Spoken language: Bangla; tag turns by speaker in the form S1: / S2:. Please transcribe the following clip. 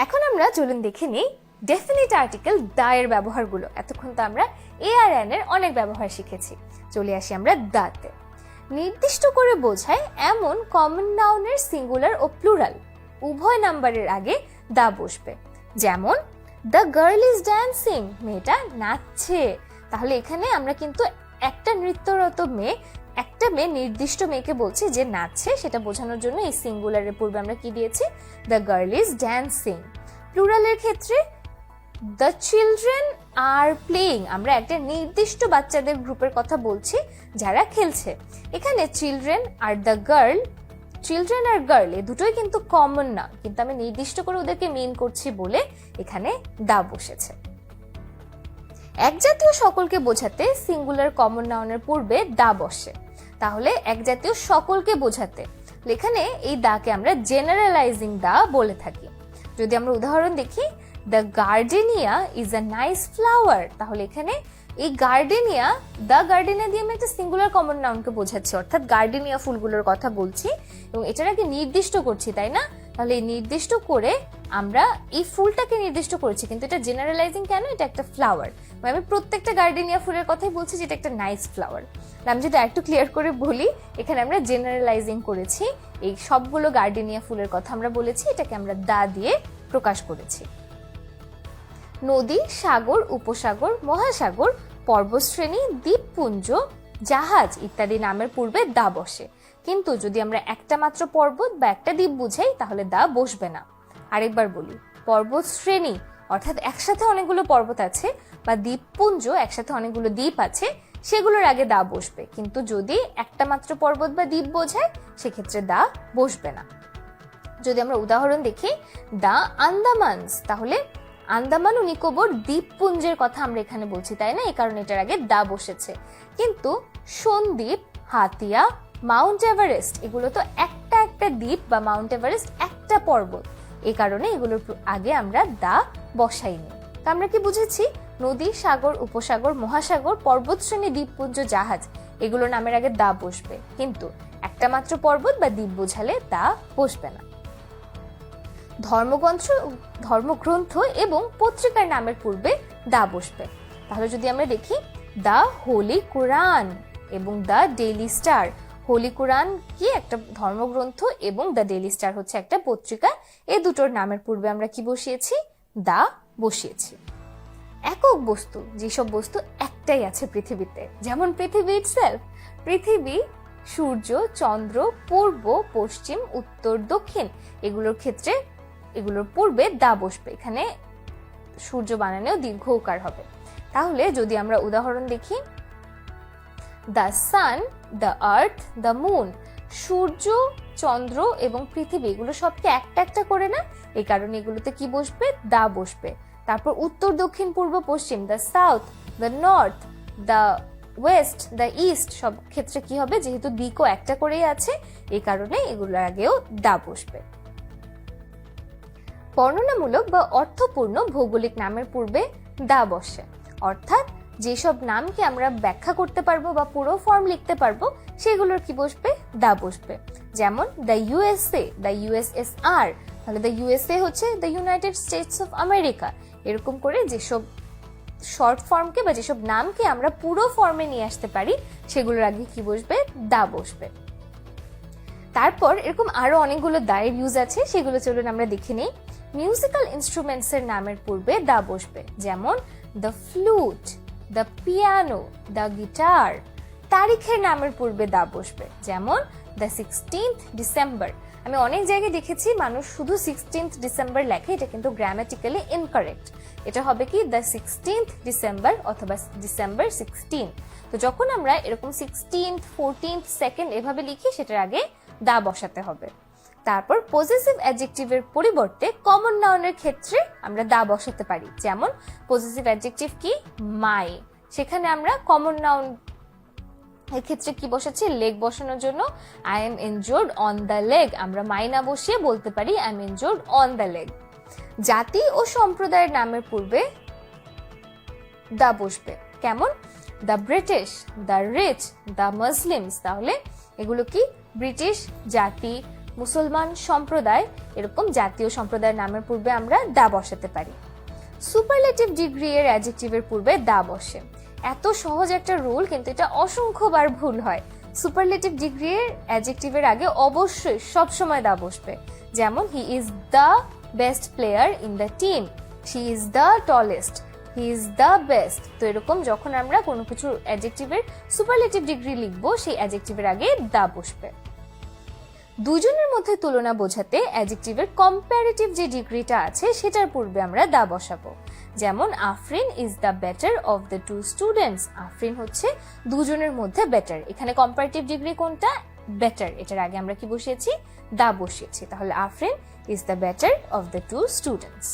S1: এখন আমরা চলুন দেখে নিই ডেফিনিট আর্টিকেল দা এর ব্যবহারগুলো। এতক্ষণ তো আমরা এ আর এন এর অনেক ব্যবহার শিখেছি। চলে আসি আমরা দাতে। নির্দিষ্ট করে বোঝায় এমন কমন নাউনের সিঙ্গুলার ও প্লুরাল উভয় নাম্বারের আগে দা বসবে। যেমন দ্য গার্ল ইজ ড্যান্সিং, মেয়েটা নাচছে। তাহলে এখানে আমরা কিন্তু একটা নৃত্যরত মেয়ে, একটা মেয়ে নির্দিষ্ট মেয়েকে বলছি যে নাচছে, সেটা বোঝানোর জন্য এই সিঙ্গুলারের পূর্বে আমরা কি দিয়েছি? The girl is dancing. প্লুরালের ক্ষেত্রে দ্য চিলড্রেন আর প্লেয়িং, আমরা একটা নির্দিষ্ট বাচ্চাদের গ্রুপের কথা বলছি যারা খেলছে। এখানে চিলড্রেন আর দ্য গার্ল, চিলড্রেন আর গার্ল এ দুটোই কিন্তু কমন না, কিন্তু আমি নির্দিষ্ট করে ওদেরকে মিন করছি বলে এখানে দা বসেছে। এক জাতীয় সকলকে বোঝাতে সিঙ্গুলার কমন নাউনের পূর্বে দা বসে। তাহলে এক জাতীয় সকলকে বোঝাতে এখানে এই দাকে আমরা জেনারেলাইজিং দা বলে থাকি। যদি আমরা উদাহরণ দেখি, the gardenia is a nice flower, তাহলে এখানে এই গার্ডেনিয়া, দ্য গার্ডেনিয়া দিয়ে আমি একটা সিঙ্গুলার কমন নাউনকে বোঝাচ্ছি, অর্থাৎ গার্ডেনিয়া ফুলগুলোর কথা বলছি এবং এটার আগে নির্দিষ্ট করছি, তাই না? তাহলে এই নির্দিষ্ট করে আমরা এই ফুলটাকে নির্দিষ্ট করেছি, কিন্তু এটা জেনারেলাইজিং কেন? এটা একটা ফ্লাওয়ার, আমি প্রত্যেকটা গার্ডেনিয়া ফুলের কথাই বলছি যেটা একটা নাইস ফ্লাওয়ার। আমি যদি একটু ক্লিয়ার করে বলি, এখানে আমরা জেনারেলাইজিং করেছি, এই সবগুলো গার্ডেনিয়া ফুলের কথা আমরা বলেছি, এটাকে আমরা দা দিয়ে প্রকাশ করেছি। নদী, সাগর, উপসাগর, মহাসাগর, পর্বতশ্রেণী, দ্বীপপুঞ্জ, জাহাজ ইত্যাদি নামের পূর্বে দা বসে। কিন্তু যদি আমরা একটা মাত্র পর্বত বা একটা দ্বীপ বুঝাই তাহলে দা বসবে না। আরেকবার বলি, পর্বত শ্রেণী অর্থাৎ একসাথে অনেকগুলো পর্বত আছে, বা দ্বীপপুঞ্জ একসাথে অনেকগুলো দ্বীপ আছে, সেগুলোর আগে দা বসবে। কিন্তু যদি একটা মাত্র পর্বত বা দ্বীপ বোঝায় সেক্ষেত্রে দা বসবে না। যদি আমরা উদাহরণ দেখি, দা আন্দামানস, তাহলে আন্দামান ও নিকোবর দ্বীপপুঞ্জের কথা আমরা এখানে বলছি, তাই না? এই কারণে এটার আগে দা বসেছে। কিন্তু সন্দ্বীপ, হাতিয়া, মাউন্ট এভারেস্ট এগুলো তো একটা একটা দ্বীপ, বা মাউন্ট এভারেস্ট একটা পর্বত, এই কারণে এগুলোর আগে আমরা দা বসাইনি। তা আমরা কি বুঝেছি? নদী, সাগর, উপসাগর, মহাসাগর, পর্বতশ্রেণী, দ্বীপপুঞ্জ, জাহাজ এগুলো নামের আগে দা বসবে, কিন্তু একটা মাত্র পর্বত বা দ্বীপ বোঝালে দা বসবে না। ধর্মগ্রন্থ এবং পত্রিকার নামের পূর্বে দা বসবে। তাহলে যদি আমরা দেখি, দা হোলি কোরআন এবং দা ডেইলি স্টার। হোলি কোরআন কি একটা ধর্মগ্রন্থ এবং দ্য ডেইলি স্টার হচ্ছে একটা পত্রিকা, এই দুটোর নামের পূর্বে আমরা কি বসিয়েছি? দা বসিয়েছি। একক বস্তু, যেসব বস্তু একটাই আছে পৃথিবীতে, যেমন পৃথিবী ইটসেলফ, পৃথিবী, সূর্য, চন্দ্র, পূর্ব, পশ্চিম, উত্তর, দক্ষিণ এগুলোর ক্ষেত্রে এগুলোর পূর্বে দা বসবে। এখানে সূর্য বানানেও দীর্ঘ উকার হবে। তাহলে যদি আমরা উদাহরণ দেখি, the sun, the earth, the moon, সূর্য, চন্দ্র এবং পৃথিবী এগুলো সবকে একটা একটা করে না, এই কারণে এগুলোতে কি বসবে? দা বসবে। তারপর উত্তর, দক্ষিণ, পূর্ব, পশ্চিম, the south, the north, the West, the east সব ক্ষেত্রে কি হবে? যেহেতু দিকও একটা করেই আছে, এই কারণে এগুলোর আগেও দা বসবে। বর্ণনামূলক বা অর্থপূর্ণ ভৌগোলিক নামের পূর্বে দা বসে, অর্থাৎ যেসব নামকে আমরা ব্যাখ্যা করতে পারবো বা পুরো ফর্ম লিখতে পারবো সেগুলোর কি বসবে? দা বসবে। যেমন দ্য ইউএসএ, দ্য ইউএসএসআর, তাহলে দ্য ইউএসএ হচ্ছে the United states of America. এরকম করে যেসব শর্ট ফর্মকে বা যেসব নামকে আমরা পুরো ফর্মে নিয়ে আসতে পারি সেগুলোর আগে কি বসবে? দা বসবে। তারপর এরকম আরো অনেকগুলো দায়ের ইউজ আছে, সেগুলো চলুন আমরা দেখে নিই। মিউজিক্যাল ইনস্ট্রুমেন্টস এর নামের পূর্বে দা বসবে, যেমন the flute, the piano, the guitar. তারিখের নামের পূর্বে দা বসবে, যেমন দ্য 16th ডিসেম্বর। আমি অনেক জায়গায় দেখেছি মানুষ শুধু 16th ডিসেম্বর লেখে, এটা কিন্তু গ্রামাটিক্যালি ইনকারেক্ট। এটা হবে কি? দ্য 16th ডিসেম্বর অথবা ডিসেম্বর 16। তো যখন আমরা এরকম 16th, 14th, 2nd এভাবে লিখি সেটার আগে দা বসাতে হবে। তারপর পজেসিভ অ্যাডজেক্টিভের পরিবর্তে কমন নাউনের ক্ষেত্রে আমরা দা বসাতে পারি, যেমন পজেসিভ অ্যাডজেক্টিভ কি? মাই, সেখানে আমরা কমন নাউন এর ক্ষেত্রে কি বসাচ্ছি? লেগ বসানোর জন্য I am injured on the leg, আমরা মাই না বসিয়ে বলতে পারি I am injured on the leg. জাতি ও সম্প্রদায়ের নামের পূর্বে দা বসবে, কেমন? The British, the rich, the Muslims. তাহলে এগুলো কি? ব্রিটিশ জাতি, মুসলমান সম্প্রদায়, এরকম জাতীয় সম্প্রদায়ের নামের পূর্বে আমরা দা বসাতে পারি। সুপারলেটিভ ডিগ্রি এর অ্যাডজেক্টিভের পূর্বে দা বসে। এত সহজ একটা রুল, কিন্তু এটা অসংখ্যবার ভুল হয়। সুপারলেটিভ ডিগ্রি এর অ্যাডজেক্টিভের আগে অবশ্যই সবসময় দা বসবে। যেমন he is the best player in the team, she is the tallest, he is the best. তো এরকম যখন আমরা কোনো কিছু অ্যাডজেক্টিভের সুপারলেটিভ ডিগ্রি লিখবো, সেই অ্যাডজেক্টিভের আগে দা বসবে। দুজনের মধ্যে তুলনা বোঝাতে অ্যাডজেক্টিভের কম্পারেটিভ যে ডিগ্রিটা আছে সেটার পূর্বে আমরা দা বসাবো। যেমন Afrin is the better of the two students, Afrin হচ্ছে দুজনের মধ্যে বেটার। এখানে কম্পারেটিভ ডিগ্রি কোনটা? বেটার। এটার আগে আমরা কি বসিয়েছি? দা বসিয়েছি। তাহলে Afrin is the better of the two students.